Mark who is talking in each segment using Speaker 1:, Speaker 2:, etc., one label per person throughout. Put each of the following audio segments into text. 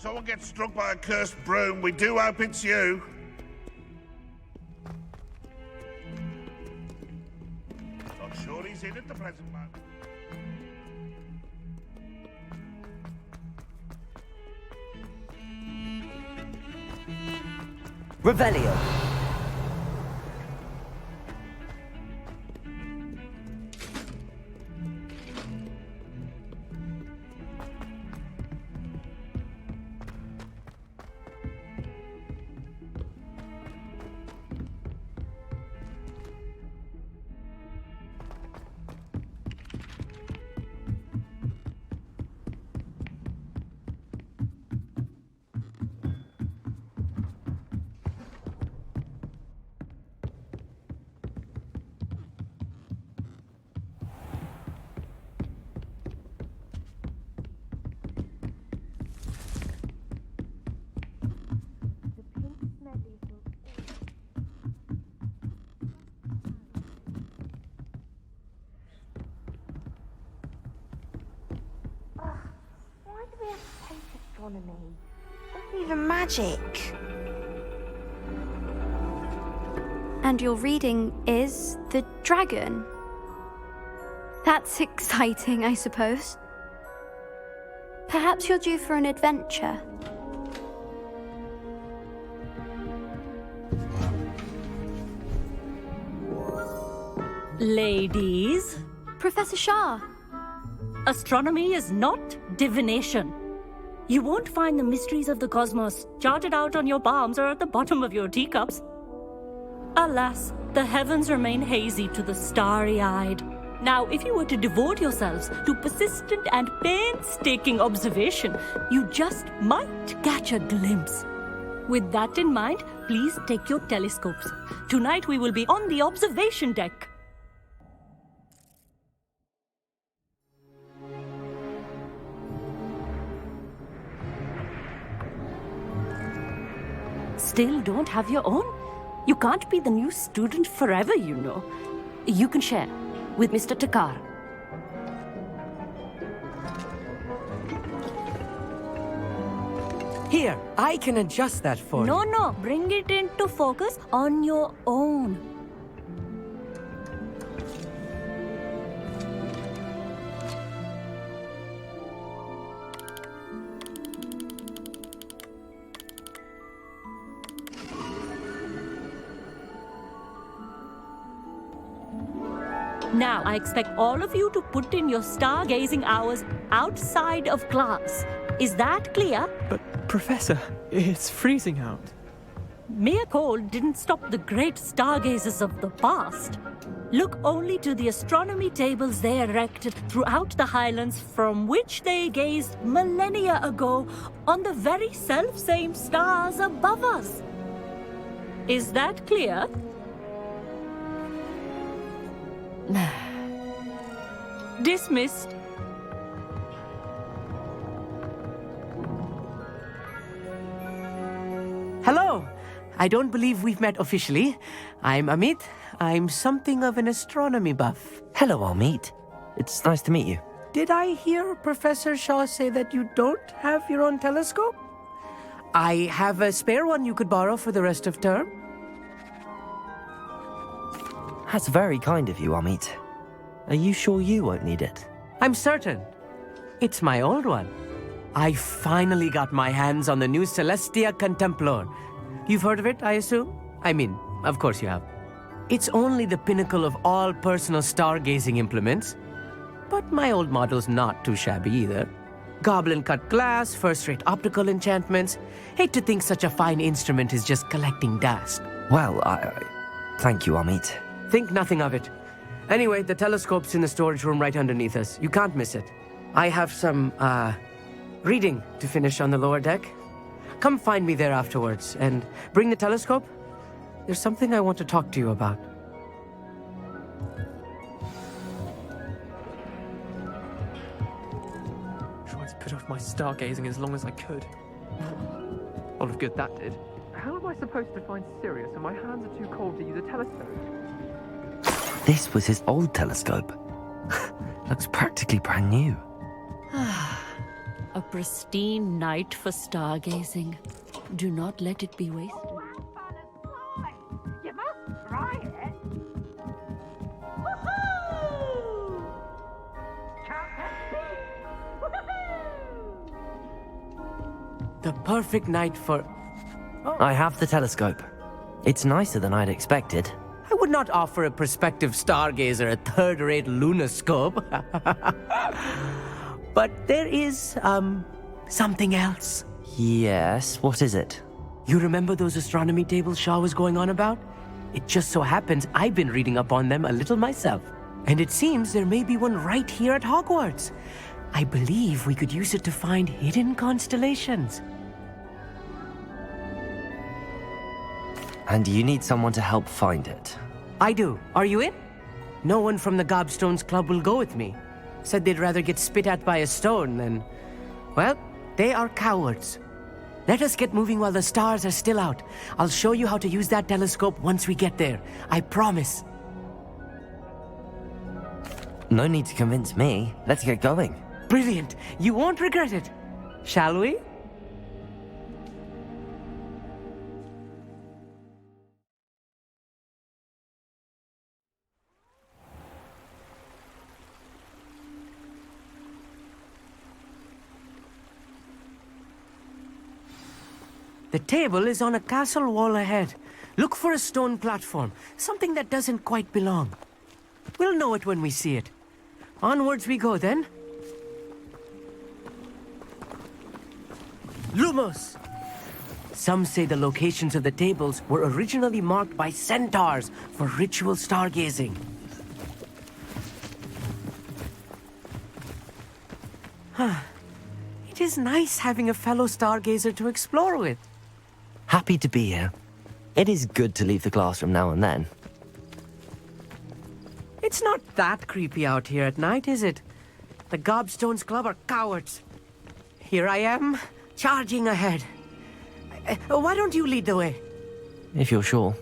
Speaker 1: If someone gets struck by a cursed broom, we do hope it's you. Not sure he's in at the present moment.
Speaker 2: Revelio.
Speaker 3: Astronomy. Not even magic.
Speaker 4: And your reading is the dragon. That's exciting, I suppose. Perhaps you're due for an adventure.
Speaker 5: Ladies,
Speaker 4: Professor Shah.
Speaker 5: astronomy is not divination. You won't find the mysteries of the cosmos charted out on your palms or at the bottom of your teacups. Alas, the heavens remain hazy to the starry-eyed. Now, if you were to devote yourselves to persistent and painstaking observation, you just might catch a glimpse. With that in mind, please take your telescopes. Tonight we will be on the observation deck. Still don't have your own? You can't be the new student forever, you know. You can share with Mr. Takar.
Speaker 2: Here, I can adjust that for you.
Speaker 5: No, bring it into focus on your own. Now, I expect all of you to put in your stargazing hours outside of class. Is that clear?
Speaker 6: But, Professor, it's freezing out.
Speaker 5: Mere cold didn't stop the great stargazers of the past. Look only to the astronomy tables they erected throughout the highlands from which they gazed millennia ago on the very self-same stars above us. Is that clear? Dismissed.
Speaker 2: Hello. I don't believe we've met officially. I'm Amit. I'm something of an astronomy buff.
Speaker 7: Hello, Amit. It's nice to meet you.
Speaker 2: Did I hear Professor Shaw say that you don't have your own telescope? I have a spare one you could borrow for the rest of term.
Speaker 7: That's very kind of you, Amit. Are you sure you won't need it?
Speaker 2: I'm certain. It's my old one. I finally got my hands on the new Celestia Contemplar. You've heard of it, I assume? I mean, of course you have. It's only the pinnacle of all personal stargazing implements. But my old model's not too shabby either. Goblin-cut glass, first-rate optical enchantments. Hate to think such a fine instrument is just collecting dust.
Speaker 7: Well, thank you, Amit.
Speaker 2: Think nothing of it. Anyway, the telescope's in the storage room right underneath us. You can't miss it. I have some, reading to finish on the lower deck. Come find me there afterwards, and bring the telescope. There's something I want to talk to you about.
Speaker 6: Tried to put off my stargazing as long as I could. A lot of good that did. How am I supposed to find Sirius when my hands are too cold to use a telescope?
Speaker 7: This was his old telescope. Looks practically brand new.
Speaker 5: A pristine night for stargazing. Do not let it be wasted.
Speaker 8: You must try it.
Speaker 2: The perfect night for...
Speaker 7: I have the telescope. It's nicer than I'd expected.
Speaker 2: I would not offer a prospective stargazer a third-rate lunoscope. But there is, something else.
Speaker 7: Yes, what is it?
Speaker 2: You remember those astronomy tables Shaw was going on about? It just so happens I've been reading up on them a little myself. And it seems there may be one right here at Hogwarts. I believe we could use it to find hidden constellations.
Speaker 7: And you need someone to help find it.
Speaker 2: I do. Are you in? No one from the Gobstones Club will go with me. Said they'd rather get spit at by a stone than... Well, they are cowards. Let us get moving while the stars are still out. I'll show you how to use that telescope once we get there. I promise.
Speaker 7: No need to convince me. Let's get going.
Speaker 2: Brilliant. You won't regret it. Shall we? The table is on a castle wall ahead. Look for a stone platform, something that doesn't quite belong. We'll know it when we see it. Onwards we go then. Lumos! Some say the locations of the tables were originally marked by centaurs for ritual stargazing. It is nice having a fellow stargazer to explore with.
Speaker 7: Happy to be here. It is good to leave the classroom now and then.
Speaker 2: It's not that creepy out here at night, is it? The Gobstones Club are cowards. Here I am, charging ahead. Why don't you lead the way?
Speaker 7: If you're sure.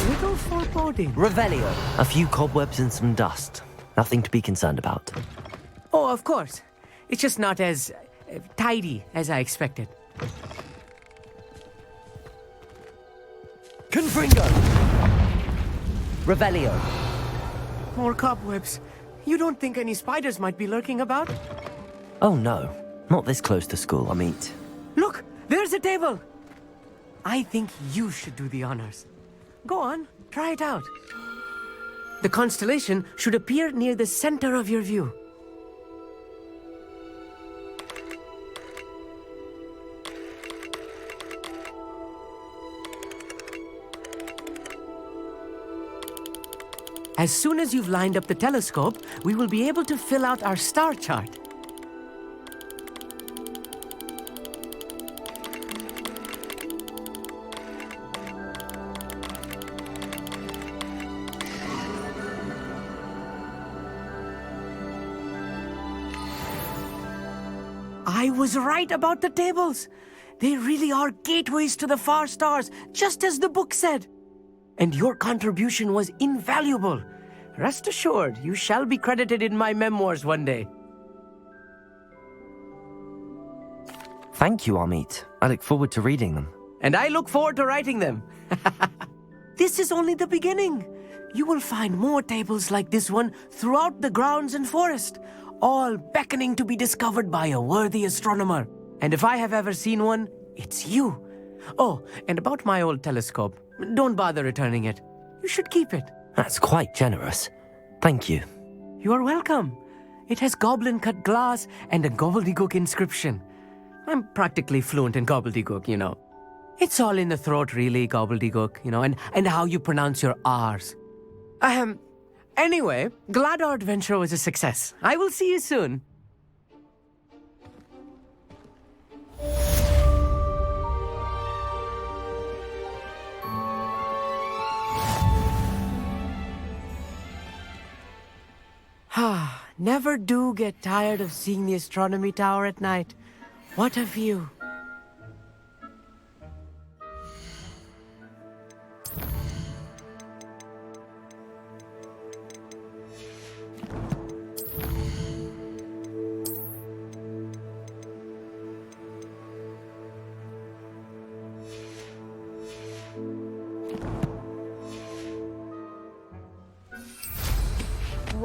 Speaker 2: Little foreboding.
Speaker 7: Revelio. A few cobwebs and some dust. Nothing to be concerned about.
Speaker 2: Oh, of course. It's just not as tidy as I expected.
Speaker 7: Confringo! Revelio.
Speaker 2: More cobwebs. You don't think any spiders might be lurking about?
Speaker 7: Oh no, not this close to school, Amit.
Speaker 2: Look, there's a table. I think you should do the honors. Go on, try it out. The constellation should appear near the center of your view. As soon as you've lined up the telescope, we will be able to fill out our star chart. I was right about the tables. They really are gateways to the far stars, just as the book said. And your contribution was invaluable. Rest assured, you shall be credited in my memoirs one day.
Speaker 7: Thank you, Amit. I look forward to reading them.
Speaker 2: And I look forward to writing them. This is only the beginning. You will find more tables like this one throughout the grounds and forest, all beckoning to be discovered by a worthy astronomer. And if I have ever seen one, it's you. Oh, and about my old telescope. Don't bother returning it. You should keep it.
Speaker 7: That's quite generous. Thank you.
Speaker 2: You are welcome. It has goblin-cut glass and a gobbledygook inscription. I'm practically fluent in gobbledygook, you know. It's all in the throat, really, gobbledygook, you know, and how you pronounce your R's. Anyway, glad our adventure was a success. I will see you soon. Never do get tired of seeing the astronomy tower at night. What a view.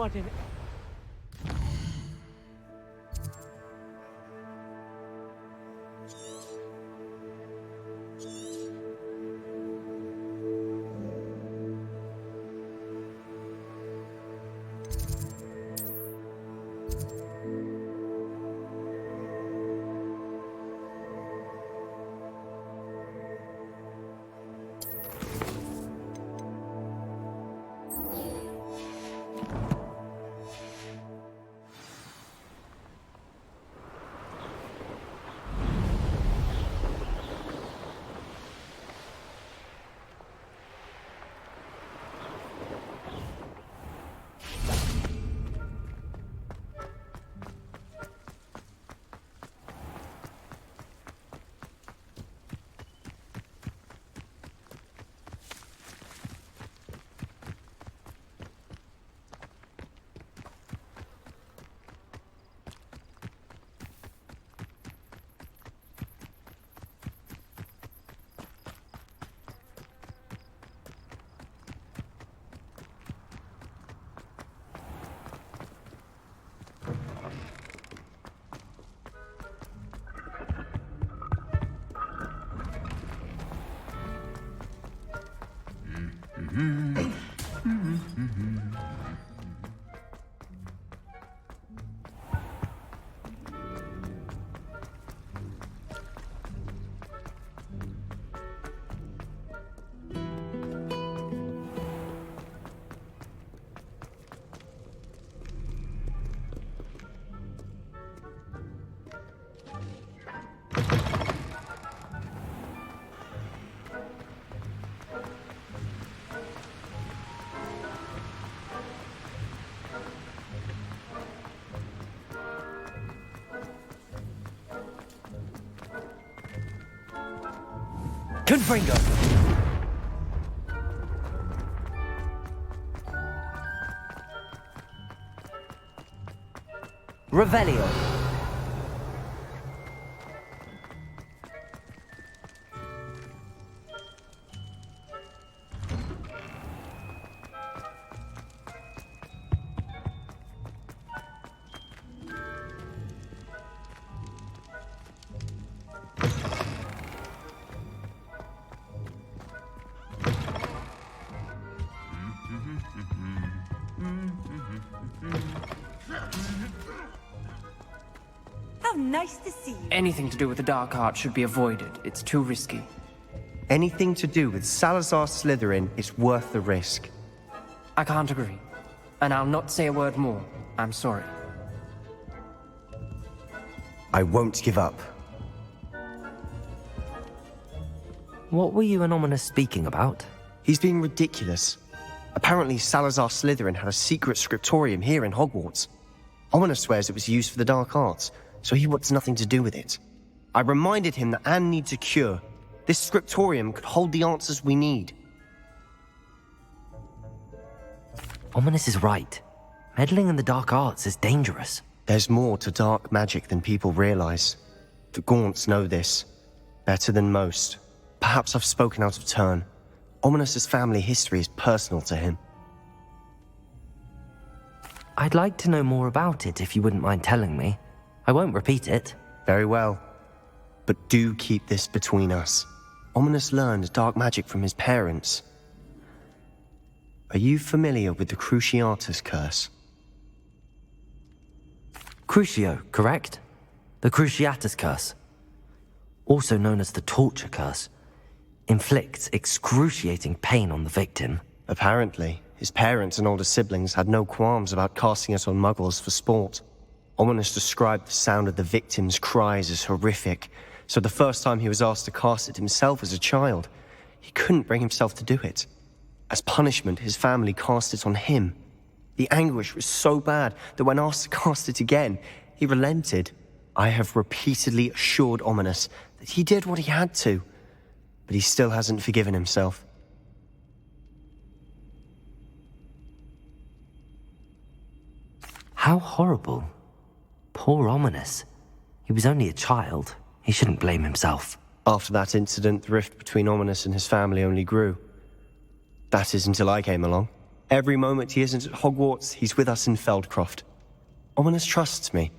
Speaker 2: What in...
Speaker 7: Confringo! Revelio.
Speaker 8: How nice to see you.
Speaker 6: Anything to do with the dark art should be avoided. It's too risky.
Speaker 9: Anything to do with Salazar Slytherin is worth the risk.
Speaker 6: I can't agree. And I'll not say a word more. I'm sorry.
Speaker 9: I won't give up.
Speaker 7: What were you and Ominous speaking about?
Speaker 9: He's being ridiculous. Apparently Salazar Slytherin had a secret scriptorium here in Hogwarts. Ominous swears it was used for the dark arts, so he wants nothing to do with it. I reminded him that Anne needs a cure. This scriptorium could hold the answers we need.
Speaker 7: Ominous is right. Meddling in the dark arts is dangerous.
Speaker 9: There's more to dark magic than people realize. The Gaunts know this. Better than most. Perhaps I've spoken out of turn. Ominous's family history is personal to him.
Speaker 7: I'd like to know more about it if you wouldn't mind telling me. I won't repeat it.
Speaker 9: Very well. But do keep this between us. Ominous learned dark magic from his parents. Are you familiar with the Cruciatus curse?
Speaker 7: Crucio, correct? The Cruciatus curse. Also known as the torture curse. Inflicts excruciating pain on the victim.
Speaker 9: Apparently, his parents and older siblings had no qualms about casting it on muggles for sport. Ominous described the sound of the victim's cries as horrific, so the first time he was asked to cast it himself as a child, he couldn't bring himself to do it. As punishment, his family cast it on him. The anguish was so bad that when asked to cast it again, he relented. I have repeatedly assured Ominous that he did what he had to, but he still hasn't forgiven himself.
Speaker 7: How horrible. Poor Ominous. He was only a child. He shouldn't blame himself.
Speaker 9: After that incident, the rift between Ominous and his family only grew. That is until I came along. Every moment he isn't at Hogwarts, he's with us in Feldcroft. Ominous trusts me.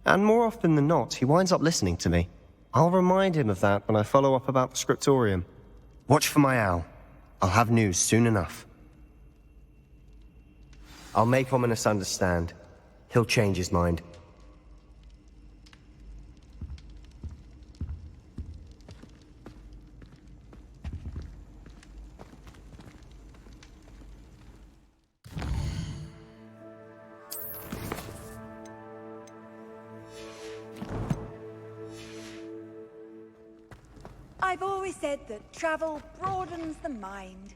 Speaker 9: And more often than not, he winds up listening to me. I'll remind him of that when I follow up about the scriptorium. Watch for my owl. I'll have news soon enough. I'll make Ominous understand. He'll change his mind.
Speaker 8: I've always said that travel broadens the mind.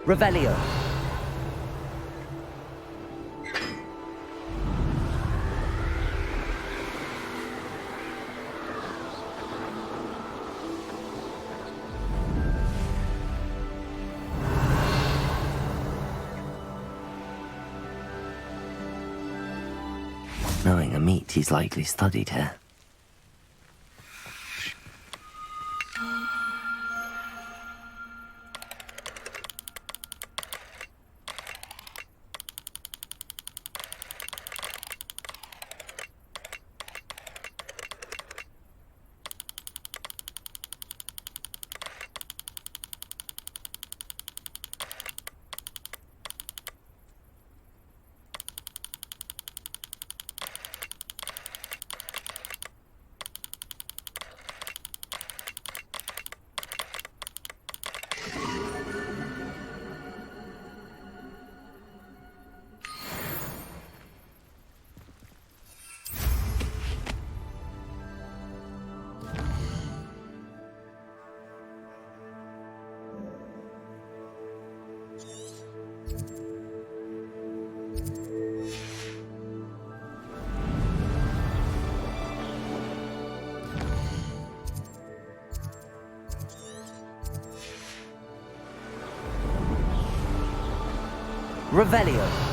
Speaker 7: Revelio. Knowing a meat, he's likely studied here. Revelio.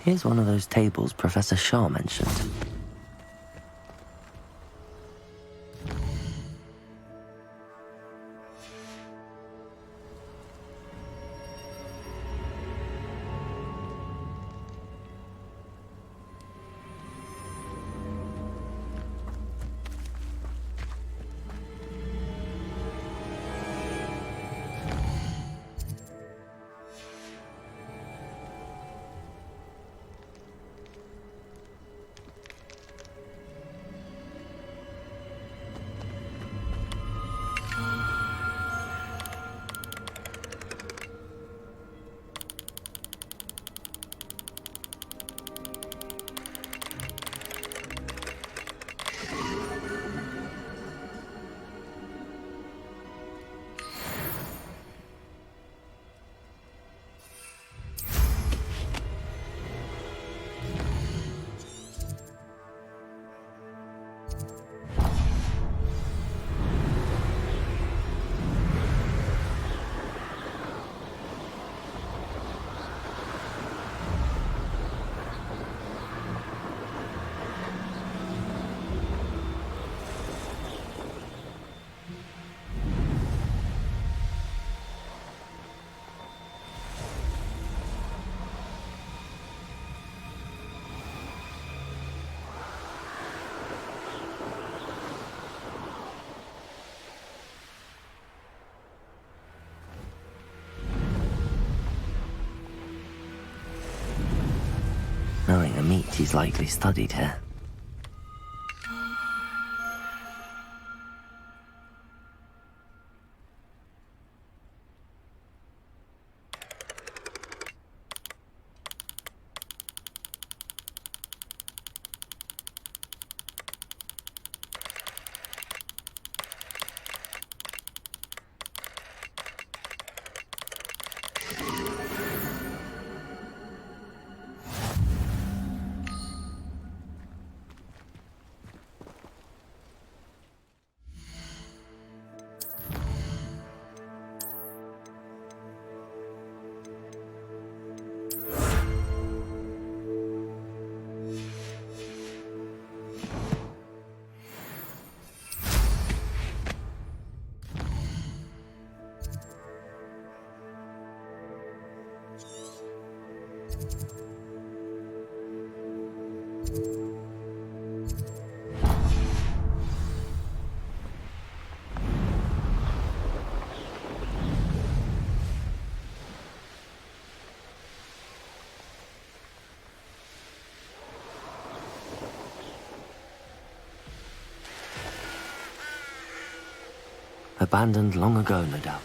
Speaker 7: Here's one of those tables Professor Shah mentioned. Knowing the meat he's likely studied here. Abandoned long ago, no doubt.